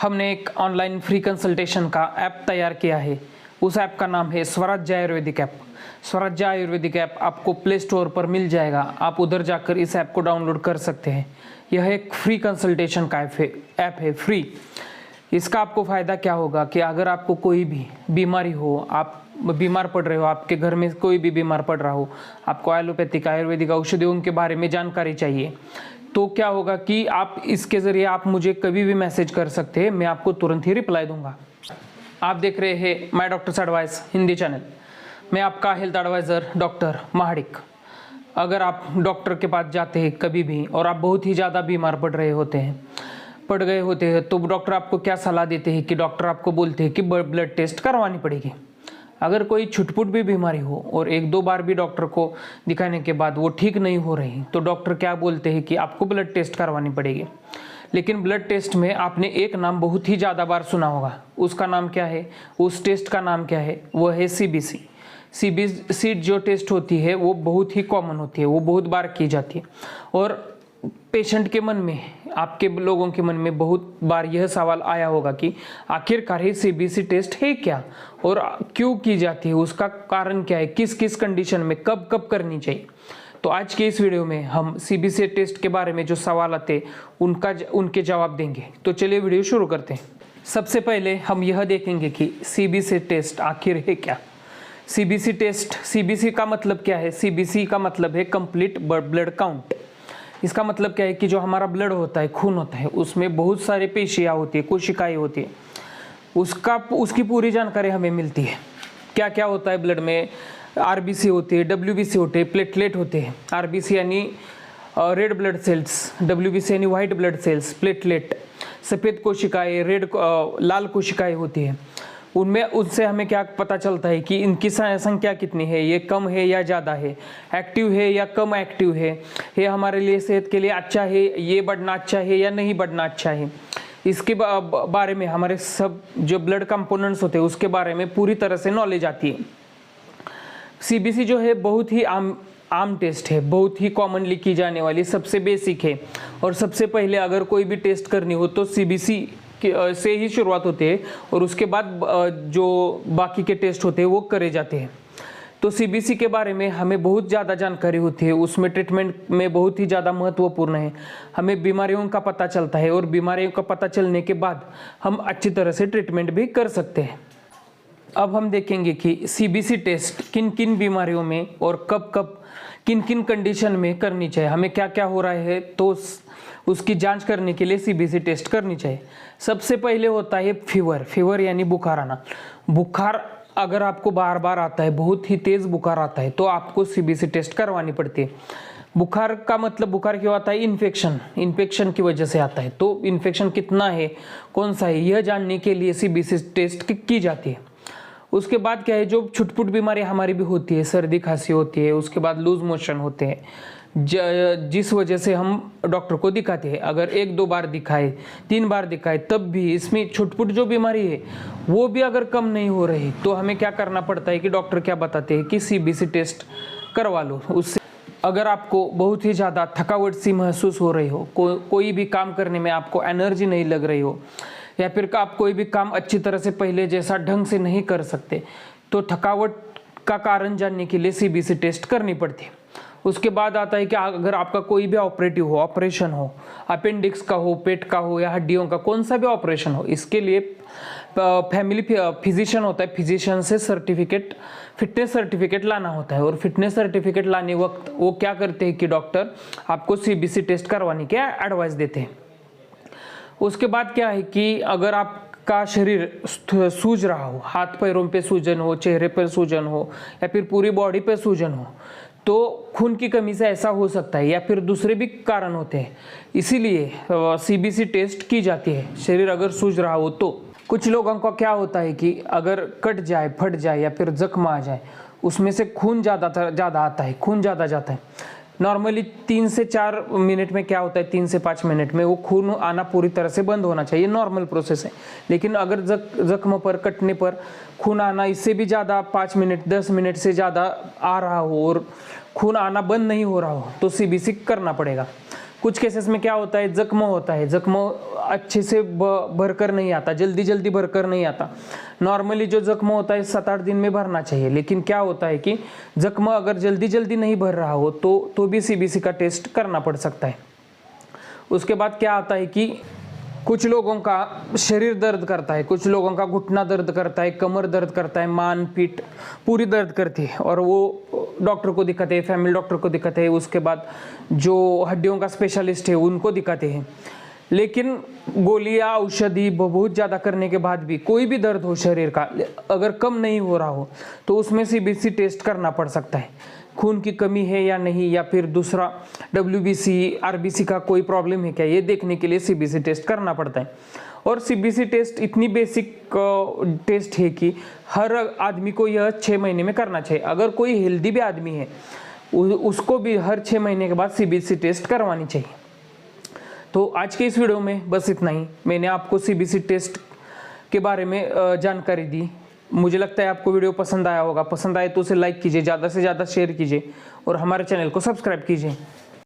हमने एक online free consultation का ऐप तैयार किया है। उस ऐप का नाम है स्वराज्य आयुर्वेदिक ऐप। स्वराज्य आयुर्वेदिक ऐप आपको प्ले स्टोर पर मिल जाएगा। आप उधर जाकर इस ऐप को डाउनलोड कर सकते हैं। यह एक फ्री कंसल्टेशन का ऐप है, फ्री। इसका आपको फ़ायदा क्या होगा कि अगर आपको कोई भी बीमारी हो, आप बीमार पड़ रहे हो, आपके घर में कोई भी बीमार पड़ रहा हो, आपको एलोपैथिक आयुर्वेदिक औषधियों के बारे में जानकारी चाहिए, तो क्या होगा कि आप इसके ज़रिए आप मुझे कभी भी मैसेज कर सकते हैं। मैं आपको तुरंत ही रिप्लाई दूंगा। आप देख रहे हैं my doctors advice Hindi channel. मैं आपका हेल्थ एडवाइज़र डॉक्टर महाडिक। अगर आप डॉक्टर के पास जाते हैं कभी भी और आप बहुत ही ज़्यादा बीमार पड़ गए होते हैं तो डॉक्टर आपको क्या सलाह देते हैं कि डॉक्टर आपको बोलते हैं कि ब्लड टेस्ट करवानी पड़ेगी। अगर कोई छुटपुट भी बीमारी हो और एक दो बार भी डॉक्टर को दिखाने के बाद वो ठीक नहीं हो रही, तो डॉक्टर क्या बोलते हैं कि आपको ब्लड टेस्ट करवानी पड़ेगी। लेकिन ब्लड टेस्ट में आपने एक नाम बहुत ही ज़्यादा बार सुना होगा। उसका नाम क्या है? उस टेस्ट का नाम क्या है? वो है सीबीसी। सीबीसी जो टेस्ट होती है वो बहुत ही कॉमन होती है, वो बहुत बार की जाती है। और पेशेंट के मन में, आपके लोगों के मन में बहुत बार यह सवाल आया होगा कि आखिरकार ये सीबीसी टेस्ट है क्या और क्यों की जाती है, उसका कारण क्या है, किस किस कंडीशन में कब कब करनी चाहिए। तो आज के इस वीडियो में हम सीबीसी टेस्ट के बारे में जो सवाल आते उनके जवाब देंगे। तो चलिए वीडियो शुरू करते हैं। सबसे पहले हम यह देखेंगे कि सीबीसी टेस्ट आखिर है क्या। सीबीसी टेस्ट, सीबीसी का मतलब क्या है? सीबीसी का मतलब है कंप्लीट ब्लड काउंट। इसका मतलब क्या है कि जो हमारा ब्लड होता है, खून होता है, उसमें बहुत सारे पेशियाँ होती है, कोशिकाएं होती है, उसकी पूरी जानकारी हमें मिलती है। क्या क्या होता है ब्लड में? आरबीसी होती है, डब्ल्यूबीसी होते हैं, प्लेटलेट होते हैं। आरबीसी यानी रेड ब्लड सेल्स, डब्ल्यूबीसी यानी वाइट ब्लड सेल्स, प्लेटलेट सफ़ेद कोशिकाएं, लाल कोशिकाएं होती है। उससे हमें क्या पता चलता है कि इनकी संख्या कितनी है, ये कम है या ज़्यादा है, एक्टिव है या कम एक्टिव है, ये हमारे लिए सेहत के लिए अच्छा है, ये बढ़ना अच्छा है या नहीं बढ़ना अच्छा है। इसके बारे में हमारे सब जो ब्लड कंपोनेंट्स होते हैं उसके बारे में पूरी तरह से नॉलेज आती है। सीबीसी जो है बहुत ही आम टेस्ट है, बहुत ही कॉमनली की जाने वाली, सबसे बेसिक है। और सबसे पहले अगर कोई भी टेस्ट करनी हो तो सीबीसी से ही शुरुआत होती है और उसके बाद जो बाकी के टेस्ट होते हैं वो करे जाते हैं। तो सीबीसी के बारे में हमें बहुत ज़्यादा जानकारी होती है, उसमें ट्रीटमेंट में बहुत ही ज़्यादा महत्वपूर्ण है। हमें बीमारियों का पता चलता है और बीमारियों का पता चलने के बाद हम अच्छी तरह से ट्रीटमेंट भी कर सकते हैं। अब हम देखेंगे कि सीबीसी टेस्ट किन किन बीमारियों में और कब कब किन किन कंडीशन में करनी चाहिए, हमें क्या क्या हो रहा है तो उसकी जांच करने के लिए सीबीसी टेस्ट करनी चाहिए। सबसे पहले होता है फीवर यानी बुखार आना। बुखार अगर आपको बार बार आता है, बहुत ही तेज़ बुखार आता है, तो आपको सीबीसी टेस्ट करवानी पड़ती है। बुखार का मतलब बुखार क्यों आता है? इन्फेक्शन की वजह से आता है। तो इन्फेक्शन कितना है, कौन सा है, यह जानने के लिए सीबीसी टेस्ट की जाती है। उसके बाद क्या है, जो छुटपुट बीमारी हमारी भी होती है, सर्दी खांसी होती है, उसके बाद लूज मोशन होते हैं, जिस वजह से हम डॉक्टर को दिखाते हैं। अगर एक दो बार दिखाए, 3 बार दिखाए, तब भी इसमें छुटपुट जो बीमारी है वो भी अगर कम नहीं हो रही, तो हमें क्या करना पड़ता है कि डॉक्टर क्या बताते हैं कि सीबीसी टेस्ट करवा लो। उससे अगर आपको बहुत ही ज़्यादा थकावट सी महसूस हो रही हो, कोई भी काम करने में आपको एनर्जी नहीं लग रही हो, या फिर आप कोई भी काम अच्छी तरह से पहले जैसा ढंग से नहीं कर सकते, तो थकावट का कारण जानने के लिए सीबीसी टेस्ट करनी पड़ती है। उसके बाद आता है कि अगर आपका कोई भी ऑपरेशन हो, अपेंडिक्स का हो, पेट का हो या हड्डियों का, कौन सा भी ऑपरेशन हो, इसके लिए फैमिली फिजिशियन होता है, फिजिशियन से फिटनेस सर्टिफिकेट लाना होता है। और फिटनेस सर्टिफिकेट लाने वक्त वो क्या करते हैं कि डॉक्टर आपको सीबीसी टेस्ट करवाने के एडवाइस देते हैं। उसके बाद क्या है कि अगर आपका शरीर सूज रहा हो, हाथ पैरों पे सूजन हो, चेहरे पर सूजन हो या फिर पूरी बॉडी पे सूजन हो, तो खून की कमी से ऐसा हो सकता है, या फिर दूसरे भी कारण होते हैं। इसीलिए सीबीसी टेस्ट की जाती है, शरीर अगर सूज रहा हो तो। कुछ लोगों का क्या होता है कि अगर कट जाए, फट जाए या फिर जख्म आ जाए, उसमें से खून ज़्यादा आता है, खून ज़्यादा जाता है। नॉर्मली 3 से 4 मिनट में क्या होता है, 3 से 5 मिनट में वो खून आना पूरी तरह से बंद होना चाहिए, नॉर्मल प्रोसेस है। लेकिन अगर जख्म पर, कटने पर खून आना इससे भी ज़्यादा 5 मिनट 10 मिनट से ज़्यादा आ रहा हो और खून आना बंद नहीं हो रहा हो, तो सीबीसी करना पड़ेगा। कुछ केसेस में क्या होता है, जख्म होता है, जख्म अच्छे से भरकर नहीं आता, जल्दी जल्दी भरकर नहीं आता। नॉर्मली जो जख्म होता है 7-8 दिन में भरना चाहिए, लेकिन क्या होता है कि जख्म अगर जल्दी जल्दी नहीं भर रहा हो तो भी सीबीसी का टेस्ट करना पड़ सकता है। उसके बाद क्या आता है कि कुछ लोगों का शरीर दर्द करता है, कुछ लोगों का घुटना दर्द करता है, कमर दर्द करता है, मान पीठ पूरी दर्द करती है और वो डॉक्टर को दिखाते हैं, फैमिली डॉक्टर को दिखाते हैं, उसके बाद जो हड्डियों का स्पेशलिस्ट है उनको दिखाते हैं। लेकिन गोलियां औषधि बहुत ज़्यादा करने के बाद भी कोई भी दर्द हो शरीर का अगर कम नहीं हो रहा हो तो उसमें सीबीसी टेस्ट करना पड़ सकता है। खून की कमी है या नहीं, या फिर दूसरा WBC RBC का कोई प्रॉब्लम है क्या, ये देखने के लिए सीबीसी टेस्ट करना पड़ता है। और सीबीसी टेस्ट इतनी बेसिक टेस्ट है कि हर आदमी को यह 6 महीने में करना चाहिए। अगर कोई हेल्दी भी आदमी है उसको भी हर 6 महीने के बाद सीबीसी टेस्ट करवानी चाहिए। तो आज के इस वीडियो में बस इतना ही। मैंने आपको सीबीसी टेस्ट के बारे में जानकारी दी। मुझे लगता है आपको वीडियो पसंद आया होगा। पसंद आए तो उसे लाइक कीजिए, ज़्यादा से ज़्यादा शेयर कीजिए और हमारे चैनल को सब्सक्राइब कीजिए।